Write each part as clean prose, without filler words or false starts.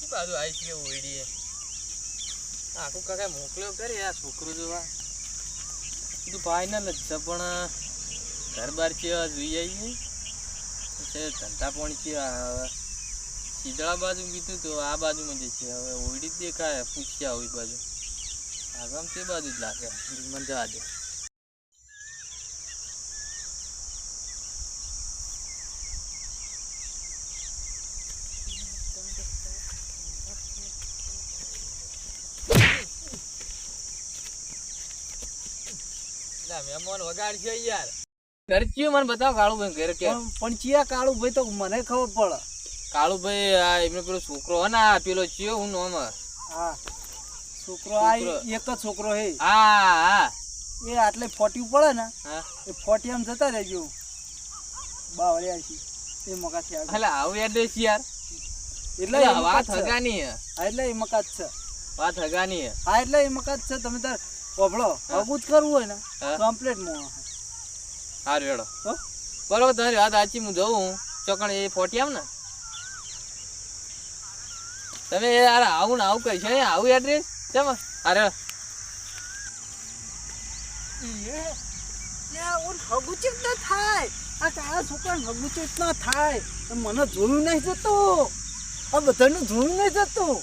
બાજુ આવી છે ઓઈડીએ આખું કાકા મોકલ્યો કરી આ છોકરો જોવા કીધું ફાઇનલ જ છે પણ ઘર બાર છે જોઈ આવીએ ધંધા પાણી છે સીધળા બાજુ કીધું તો આ બાજુમાં જે છે હવે ઓઈડી જ દેખાય પૂછ્યા હોય બાજુ આગળ તે બાજુ જ લાગે મને જવા દે મહેમાન વગાડ છે યાર ઘર ચિયો મને બતાવો કાળુભાઈ ઘર કે પણ ચિયા કાળુભાઈ તો મને ખબર પડે કાળુભાઈ આ એમનો પેલો છોકરો હે ને પેલો ચિયો હું નામ હા છોકરો આ એક જ છોકરો હે હા હા એ આટલે ફોટી પડે ને હા એ ફોટી આમ જતા રહેજો બાવળિયા છે એ મકા છે એટલે આવું એડ્રેસ યાર એટલે વાત હગાની હે એટલે એ મકા જ છે વાત હગાની હે હા એટલે એ મકા જ છે તમે તાર ઓભળો અગુત કરવું હોય ને કમ્પ્લીટ મો હા રેડો બરોબર તમારી વાત સાચી હું જઉં ચોકણ એ ફોટી આમ ને તમે યાર આવું ને આવું કહી છે આવું એડ્રેસ ચમ અરે હગુચિત ના થાય આ કાળા છોકરા હગુચિત ના થાય મને જોયું નહીં જતું આ બધાનું જોયું નહીં જતું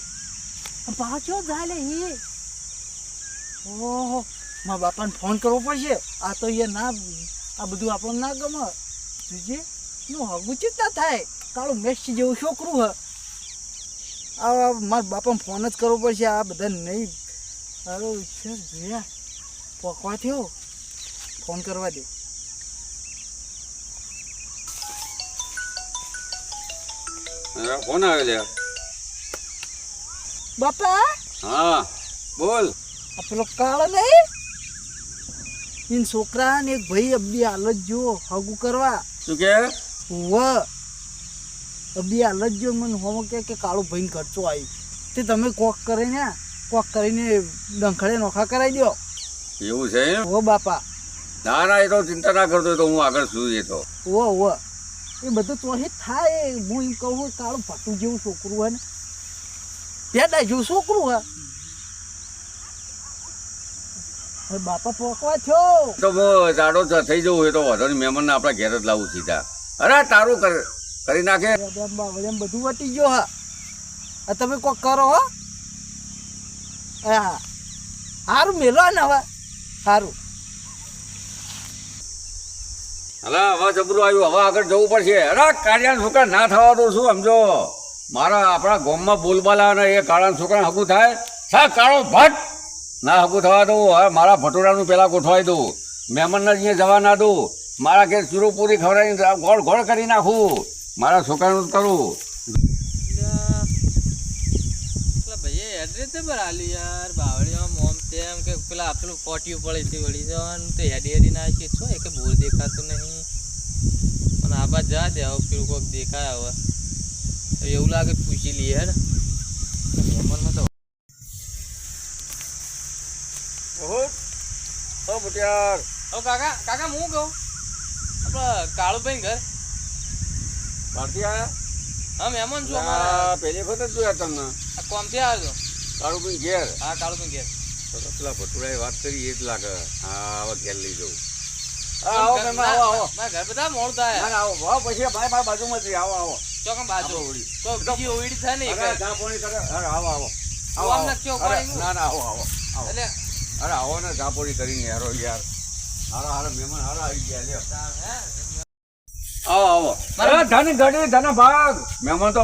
પાછો જાય એ ઓહો મારા બાપાને ફોન કરવો પડશે આ તો એ ના આ બધું આપણને ના ગમે જોજે નું હગુચિત ના થાય કાળું મેસી જેવું છોકરું હે આ મારા બાપાને ફોન જ કરવો પડશે આ બધા નહીં સારું છે જોયા પકવા થયો ફોન કરવા દે ફોન આવે લે બાપા હા બોલ આ પેલો કાળો નહીં इन છોકરા ને એક ભાઈ અબ્બી હાલત જો હગું કરવા શું કે વ અબ્બી હાલત જો મને હોમ કે કાળો ભાઈ ખર્ચો આવી તે તમે કોક કરીને ડંખડે નોખા કરાવી દો એવું છે ઓ બાપા ના ના એ તો ચિંતા ના કરતો તો હું આગળ છું એ તો ઓ એ બધું તો જ થાય હું એમ કહું કાળું ભટ્ટું જેવું છોકરું હોય ને પેડા જેવું છોકરું હે બાપા પોકવા છો તો હું જાડો થઈ જવું એ તો વધો મહેમાનને આપણા ઘેર જ લાવું સીધા અરે તારું કરી નાખે એમ બધું વટી ગયો હા તમે કોક કરો હો હા સારું મેલો ને હવે સારું હલા હવે જબરું આવ્યું હવે આગળ જવું પડશે અરે કાળિયા છોકરા ના થવા દઉં છું સમજો મારા આપણા ગામમાં બોલબાલા ને એ કાળા છોકરા હગું થાય સા કાળો ભટ્ટ ના હગું થવા દઉં હવે મારા ભટોરાનું પેલા ગોઠવાઈ દઉં મહેમાનને અહીંયા જવા ના દઉં મારા ઘેર ચૂરોપૂરી ખવડાવીને ગોળ ગોળ કરી નાખું મારા છોકરાનું જ કરું ભાઈ એડ્રેસ પર આલી યાર બાવળીમાં મોમ તેમ કે પેલા આપેલું ફોટી પડે છે વળી જવાનું તો હેડી ના છે છો કે બોર દેખાતું નહીં પણ આ બાદ જા દે હવે પેલું કોઈક દેખાય હવે એવું લાગે પૂછી લઈએ હે ને મહેમાનમાં તો ઓ બુટિયાર ઓ કાકા કાકા હું કહું આપણે કાળુભાઈ ઘર ભારતી આયા હા મહેમાન છું અમારા પહેલી વખત જ જોયા તમને આ કોમથી આવ્યો કાળુભાઈ ઘેર હા કાળુભાઈ ઘેર તો પેલા ભટુરાએ વાત કરી એ જ લાગે હા હવે ઘેર લઈ જવું ઘર બધા મોડું થાય આવો પછી ભાઈ બાજુમાં જ આવો આવો ચોકમ બાજુ ઓળી તો બીજી ઓળી થાય ને ચા પાણી કરે આવો આવો આવો ના આવો આવો એટલે અરે આવો ને ચા પાણી કરીને યારો યાર હારા હારા મહેમાન હારા આવી ગયા લ્યો હે? આવો આવો અરે ધન ઘડી ધન ભાગ મહેમાન તો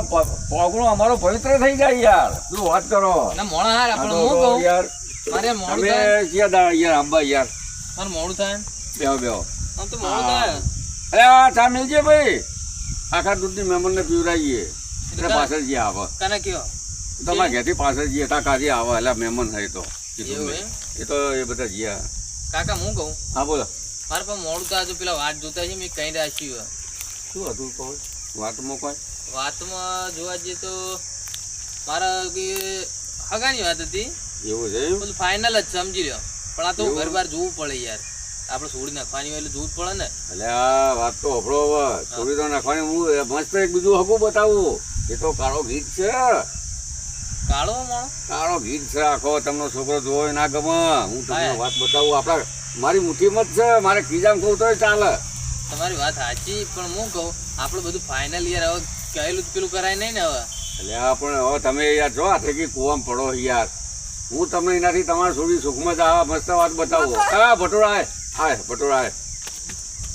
પોગણો અમારો પવિત્ર થઈ જાય યાર શું વાત કરો ના મોણા હાર આ આપણે તો હું કહું યાર મારે મોડું અમે થાય ક્યાં દા યાર આંબા યાર મારે મોડું થાય બેહો બેહો આમ તો મોડું થાય અરે આ ચા મિલજે ભાઈ આખા દૂધની મહેમાનને પીવડાવીએ એટલે પાછળ જઈએ આવે કને કયો તમારા ઘેરથી પાછળ જઈએ તા કાઢી આવે એટલે મહેમાન હોય તો કીધું એવું મેં. એમ? એ તો એ બધા ગયા કાકા હું કહું હા બોલો મારે પણ મોડું થાય તો પેલા વાટ જોતા છે મેં કઈ રાખ્યું શું હતું કહો વાતમાં કોઈ વાતમાં જોવા જઈએ તો મારા કે હગાની વાત હતી એવું છે એમ? બધું ફાઇનલ જ સમજી લ્યો પણ આ તો એવું? ઘર બાર જોવું પડે યાર આપણે છોડી નાખવાની હોય એટલે જોવું જ પડે ને એટલે આ વાત તો હભળો હવે થોડી તો નાખવાની હું મસ્ત એક બીજું હકું બતાવું એ તો કાળો ગીત છે કાળો મોણો કાળો ગીત છે આખો તમને છોકરો જોવો હોય ના ગમે હું તમને હા. વાત બતાવું આપણા મારી મુઠ્ઠીમાં જ છે મારે ખીજામ કહું તોય ચાલે તમારી વાત સાચી પણ હું કહું આપણે બધું ફાઇનલ યાર હવે કહેલું જ પેલું કરાય નહીં ને હવે એટલે આ પણ હવે તમે યાર જો આ થકી કુવામાં પડો યાર હું તમને એનાથી તમારે થોડી સુખમાં જ આ મસ્ત વાત બતાવું હા ભટોરા આય ભટોરા આય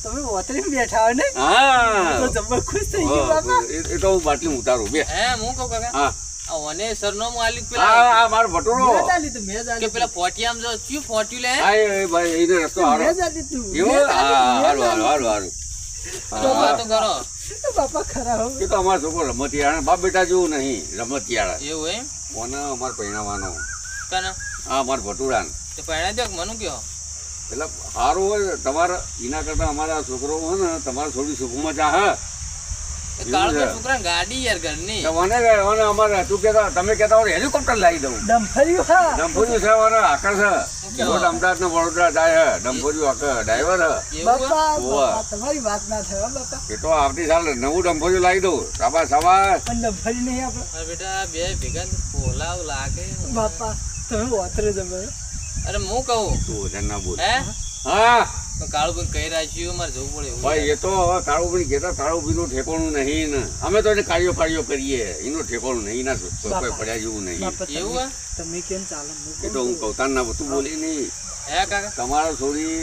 તમે ઓતરીને બેઠા હોય ને હા તો જબર ખુશ થઈ ગયું બાપા. એ તો હું બાટલી ઉતારું બે હે હું કહું કાકા હા આ ઓને સરનામું આલ્યું હા પેલા હા મારો ભટોરો મેં જ આલી તું, મેં જ કે આલી પેલા ફોટિયામ જો ક્યું ફોટ્યું લે હા એ ભાઈ એને રસ્તો તું, હારો મેં જ આલી તું, મેં એવું જ આલી હા તું, મેં જ હારું હારું આલી હારું હારું તો વાતો કરો તું. બાપા ખરા હો. એ તો અમારો છોકરો રમતિયાળા બાપ બેટા જેવું નહીં રમતિયાળા એવું એમ કોને અમારે પહેણાવાનો કને હા અમારે ભટુરાન તો પહેણા દો મનું કયો એટલે સારું હોય તમારે એના કરતા અમારા છોકરો હોય ને તમારે થોડી સુખમાં ચાહે એ કાળો છોકરા ગાડી યાર ઘરની મને અમારે તું કહેતા તમે કહેતા હોય હેલિકોપ્ટર લાવી દઉં ડંફર્યું હા. ડંફોર્યું છે મને આકર છે રોડ અમદાવાદ ને વડોદરા જાય હે ડંફોર્યું આકર ડ્રાઈવર હે એવું હે? બાપા, ઓવા. બાપા, તમારી વાત ના થાય હો બાપા. એ તો આવતી સાલ નવું ડંફોર્યું લાવી દઉં સાબા સાબા પણ ડંફરી નહીં આપણે. અરે બેટા બે ભેગા બોલાવ લાગે બાપા તમે ઓતરે જબર. અરે હું કહું તું વધારે ના બોલ હે હા તો કાળું ભાઈ કઈ રાખ્યું મારે જવું પડે એવું ભાઈ એ તો હવે કાળુભાઈ કહેતા કાળુભાઈનું ઠેકોણું નહીં ને અમે તો એને કાર્યો કાર્યો કરીએ એનું ઠેકોણું નહીં ના કોઈ પડ્યા જેવું નહીં બાપા એવું હે? તમે કેમ ચાલો એ તો હું કવતાન ના બધું બોલી નહીં હે કાકા તમારા છોડી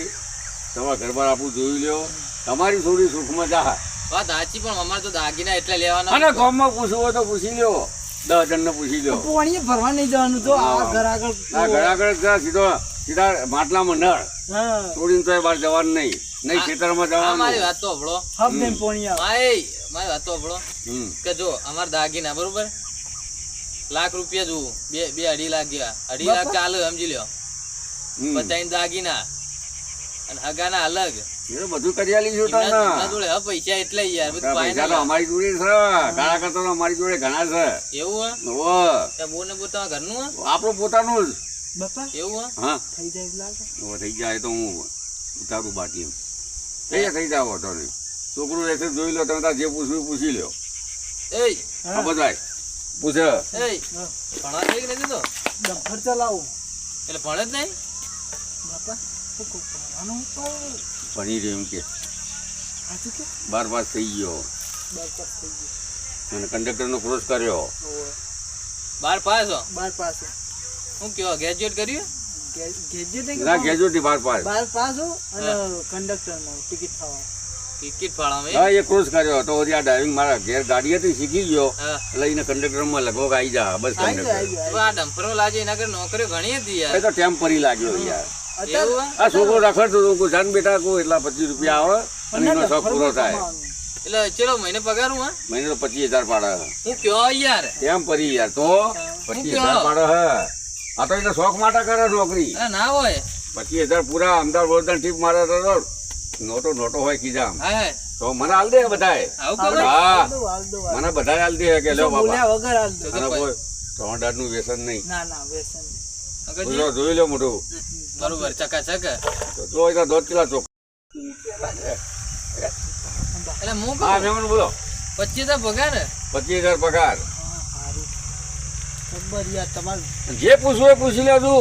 તમારા ઘરબાર આપું જોઈ લ્યો તમારી છોડી સુખમાં જા વાત સાચી પણ અમારે તો દાગીના એટલે લેવાના અને ગામમાં પૂછવું હોય તો પૂછી લ્યો 10 જણને પૂછી લ્યો પોણીએ ભરવા નહીં જવાનું તો આ ઘર આગળ આ ઘર આગળ જા સીધા માટલામાં નળ હા છોડીને તો બહાર જવાનું નહીં નહીં ખેતરમાં આ મારી જવાનું વાત તો હભળો હબ ને પોણીયા મારી વાત તો હભળો હમ કે જો અમારે દાગીના બરોબર લાખ રૂપિયા જોવું બે 2.5 લાખ ગયા 2.5 લાખ બાપા. ચાલે સમજી લ્યો હમ. બધાને દાગીના અને હગાના અલગ એ બધું કરી આલી છું એમના તમને જોડે હવે પૈસા એટલે યાર બધું પૈસા તો final. અમારી જોડે છે ગાળા કરતા તો અમારી જોડે ઘણા છે એવું હે ઓવે. ત્યાં બોને બો તમારા ઘરનું હે આપણું પોતાનું જ બાપા એવું હે હા થઈ જાય એવું લાગે. હવે થઈ જાય તો હું ઉતારું બાટી એમ થઈ જાવ વાંધો નહીં છોકરું રહેશે જોઈ લો તમે તાર જે પૂછવું એ પૂછી લ્યો એય આ હા, બધાય પૂછે એય હા. ભણવા જઈ કે નથી તો ડંફર ચલાવું એટલે ભણે જ નહીં બાપા શું કહું, ભણવાનું પણ ભણી રહ્યો એમ કે સાચું કે 12 પાસ થઈ ગયો બાર પાસ થઈ ગયું. અને કંડક્ટરનો કોર્સ કર્યો ઓવે. 12 પાસ હો બાર પાસ હું કયો ગ્રેજ્યુએટ કર્યું ગ્રેજ્યુએટ ના ગ્રેજ્યુએટ 12 પાસ બાર પાસ હો અને કંડક્ટરમાં ટિકિટ થવા ટિકિટ ફાળામાં હા એ કોર્સ કર્યો તો વળી આ ડ્રાઇવિંગ મારા ઘેર ગાડી હતી શીખી ગયો હા એટલે એને કંડક્ટરમાં લગભગ આવી જા બસ આવી જાય, આવી કંડક્ટર જાય. આ ડમ્પરો લાગે એના કરે નોકરીઓ ઘણી હતી એ યાર તો ટેમ્પરી લાગ્યો યાર અત્યારે એવું હે? આ છોકરો રખડતો હતો કોઈ જાન બેટા કોઈ એટલા 25 રૂપિયા આવે અને એનો શોખ પૂરો થાય કમાવાનું. એટલે ચલો મહિને પગાર હું મહિને તો 25,000 પાડે હું કયો યાર ટેમ્પરી યાર તો 25,000 પાડે હે આ તો એને શોખ માટે કરે નોકરી અરે ના હોય 25,000 પૂરા અમદાવાદ વડોદરા ટ્રીપ મારે તો નોટો હોય કીધા હા તો મને હાલ દે બધાય આવું આવડે, કરો હા. હાલ દો, હાલ દો, હાલ દો. મને બધાય હાલ દે કે લો બાપા બોલ્યા વગર હાલ દો. અને કોઈ ત્રણ નું વ્યસન નહીં ના ના વ્યસન નહીં. અંકલજી, બોલો, જોઈ લો મોટું બરોબર ચકાચક તો જો એના 2 કિલો ચોક એટલે હું હા કહું મેમન બોલો 25,000 પગાર હે? 25,000 પગાર હા, હારું. જબ્બર યાર તમારું જે પૂછવું એ પૂછી લેજો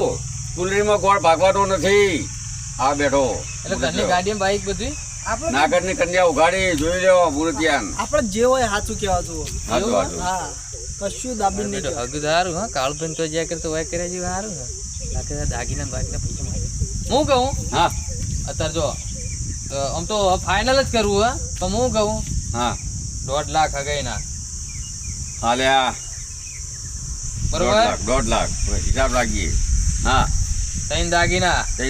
કુલરીમાં ગોળ ભાગવાનો નથી આ બેઠો એટલે ઘરની ગાડી બાઈક બધી આપણે નાગરની કન્યા ઉઘાડી જોઈ લેવો મૂર્તિયાન આપણે જે હોય સાચું કહેવા જુઓ. હાચું, હાચું. હા કશું દાબી નહીં બેટો કહેવાય. હગ સારું હા કાળુભાઈ તો જ્યાં કરતો વાય કર્યા જેવું સારું ને બાકી દાગીના બાગીના પૈસા માંગે હું કહું હા અત્યારે જો આમ તો ફાઇનલ જ કરવું હે તો હું કહું હા 1.5 લાખ હગાઈ ના હાલે આ બરોબર 1.5 લાખ હિસાબ રાખીએ હા 3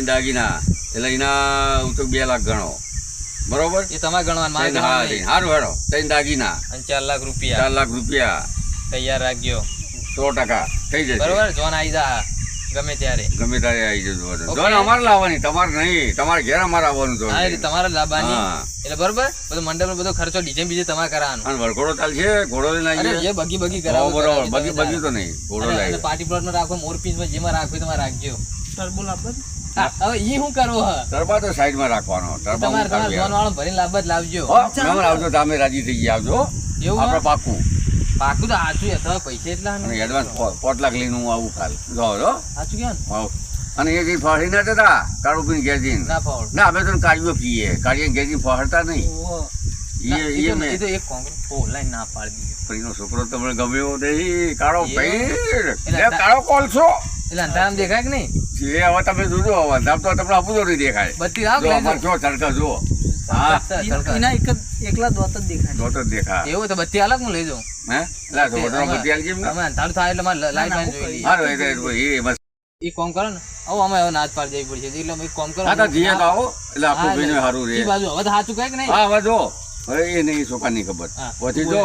દાગીના એટલે એના હું તો 2 લાખ ગણો બરોબર એ તમારે ગણવાનું મારે હા ગણવાનું નહીં. સારું હેડો 3 દાગીના અને 4 લાખ રૂપિયા 4 લાખ રૂપિયા તૈયાર રાખજો 100% થઈ જશે બરોબર જોન આવી જા ગમે ત્યારે ગમે તારે આવી જજો Okay. જોન અમારે લાવવાની તમારે નહીં તમારે ઘેર અમારે આવવાનું જોન હા એટલે તમારે લાવવાની હા. એટલે બરોબર બધો મંડળ બધો ખર્ચો ડીજે બીજે તમારે કરવાનો અને વરઘોડો ચાલશે ઘોડો લઈને અરે આવીએ જે બગી બગી હા, કરાવો બરોબર બગી તો નહીં ઘોડો અને લાવી પાર્ટી પ્લોટ નો રાખો મોર પીસ માં જેમાં રાખવું હોય તમારે રાખજો ટર્બો લાવવા દે. હા, હવે ઈ શું કરવો હ ટરબા તો સાઈડમાં રાખવાનો ટરબા તમારે તમારે જોન વાળો ભરીને લાભ જ લાવજો મહેમાન આવજો તમે રાજી થઈ ગયા આવજો એવું આપણે હે? પાકું પાકું તો સાચું અથવા પૈસા એટલા અને ને એડવાન્સ 4 લાખ લઈને હું આવું કાલ જો સાચું કેમ આવ અને એ જે ફાડી ના જતા કાળું પીને ગેજીન ના ફાવડ ના અમે તો કાળીઓ પીએ કાળીએ ગેજી ફાડતા નહીં ઓહો. એ મેં એ તો એક કોંગ્રેસ ઓનલાઈન ના પાડી દીધો ફરીનો છોકરો તમને ગમે એવો નહીં કાળો એ? ભાઈ એટલે કાળો કોલ છો એટલે અંધારામ દેખાય કે નહીં એ હવે તમે જોજો અંધામ તો તમને આપું નહીં દેખાય બત્તી રાખ જો લેજો. અમારે જો તડકા જુઓ હા એના એકલા દોત જ દેખાય. જો તો દેખા એવું તો બત્તી અલગ હું લઈ જાઉં હે એટલે છોકરો બધી આલજી એમને. અમે અંધારું થાય એટલે મારે લાઈટ ના, બાઈન ના, જોઈ લઈએ હારું, એ બસ ઈ કોમ કરો ને હવે અમે હવે નાચ પાડી જવી પડશે એટલે અમે એક કોમ કરો હા તો જીએ તો આવો એટલે હા, આપણું ભાઈને સારું ઈ રહે બાજુ હવે તો સાચું કહે કે નહીં હા હવે જો હવે એ નહીં છોકરાની ખબર હા, પછી ઉભો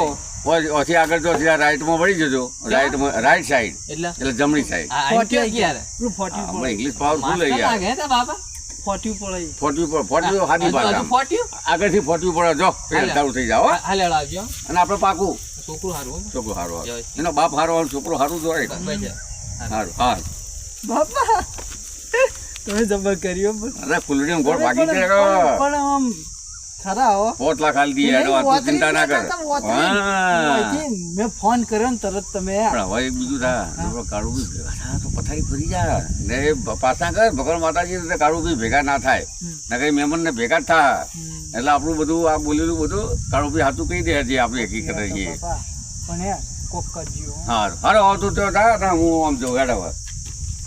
જો પછી આગળ જો ત્યાં રાઈટમાં વળી જજો રાઈટ સાઈડ એટલે એટલે જમણી સાઈડ આ આઈ ફોર્ટી ક્યાં યાર પેલું ફોર્ટી હમણાં પડે. ઇંગ્લિશ પાવરફુલ માસ્ટર યાર લાગે હે તે બાપા ફોર્ટી પડે. 40 હાદી હજુ પાછા 40? આગળથી 40 પડે જો હાલે. ચાલુ થઈ જાવ હો. હાલે હાલે આવજો અને આપણે પાકું છોકરું હારું હો. છોકરો સારો જય. એનો બાપ સારો હોય છોકરો સારું જોડે બસ છે. સારું હા બાપા તમે જબર કર્યો પણ. અરે ફૂલડી ગોળ ભાગી પણ- જાય પણ આમ ખરા હો. 4 લાખ હાલ દઈએ નહીં, એડવાન્સ, તું ચિંતા ના કર વાતરી નતા, વાતરી. હા અહીંથી મેં ફોન કર્યો ને તરત તમે પણ હવે એક બીજું થાય આપણો કાળું બી ભેગા તો પથારી ફરી જાય ને એ પાછા કર ભગવાન માતાજી રીતે કાળું બી ભેગા ના થાય ને કઈ મહેમાન ને ભેગા જ થાય એટલે આપણું બધું આ બોલેલું બધું કાળું બી સાચું કહી દે છે આપણે હકીકત છીએ બાપા, પણ યાર કોક કરજો હો. હારું હારો આવતું તો થાય ને હું આમ જોઉં હેડ હવે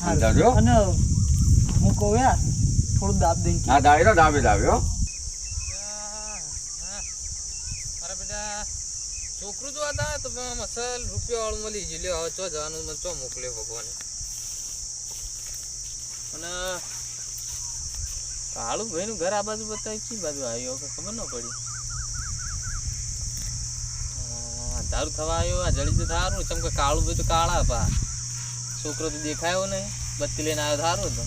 સમજાવજો અને હું કહું યાર થોડું દાબ દઈને હા દાવ્યો દાવ્યો મારા બેટા છોકરું જો હતા તો મસલ રૂપિયા વાળું મળી ગયું લ્યો હવે ચો જવાનું મને ચો મોકલ્યો ભગવાને અને કાળું ભાઈ નું ઘર આ બાજુ બતાવી કઈ બાજુ આવ્યો કે ખબર ન પડી અંધારું થવા આવ્યો આ જડી તો થારું ચમ કે કાળું ભાઈ તો કાળા પા છોકરો તો દેખાયો નહીં બત્તી લઈને આવ્યો થારું તો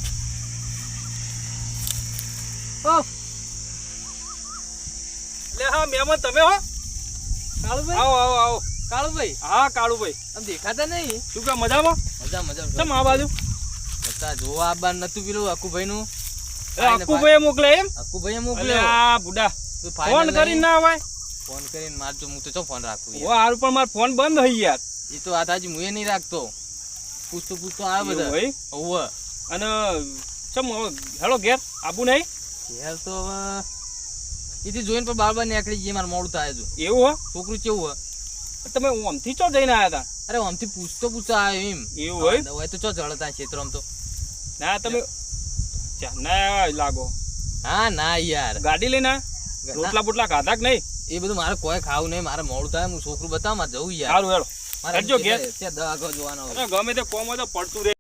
લે હા મહેમાન તમે હો કાળુભાઈ આવો આવો આવો કાળુભાઈ હા કાળુભાઈ આમ દેખાતા નહીં શું કે મજામાં મજા મજા ચમ આ બાજુ બધા જોવા આવવાનું નતું પેલું અકુભાઈ નું એ અક્કુભાઈ મોકલે એમ અકુભાઈ અલે મોકલ્યો આ બુડા તું ફોન final કરીને નહીં. ના અવાય ફોન કરીને મારજો હું તો ચો ફોન રાખું ઓ હારું પણ મારો ફોન બંધ થઈ યાર એ તો આ તાજી મુએ નહીં રાખતો પૂછતો આવે એવું બધા હોય? ઓવે અને ચમ હવે હેલો ઘેર આબુ નહીં યાર તો હવે એથી જોઈને પણ બાર નીકળી જઈએ મારે મોડું થાય છે એવું હો છોકરું કેવું હે તમે આમથી ચો જઈને આવ્યા હતા અરે આમથી પૂછતો આવ્યો એમ એવું હોય? હોય તો ચો જળતા ક્ષેત્રો આમ તો ના તમે ના લાગો હા ના યાર ગાડી લઈને આયા? રોટલા બોટલા ખાધા કે નહીં એ બધું મારે કોઈ ખાવું નહીં મારે મોડું થાય હું છોકરું બતાવ મારે જવું યાર સારું હેલો મારે હેડજો ઘેર. ત્યાં દવા જોવાનો અરે ગમે તે કોમ હોય તો પડતું રહે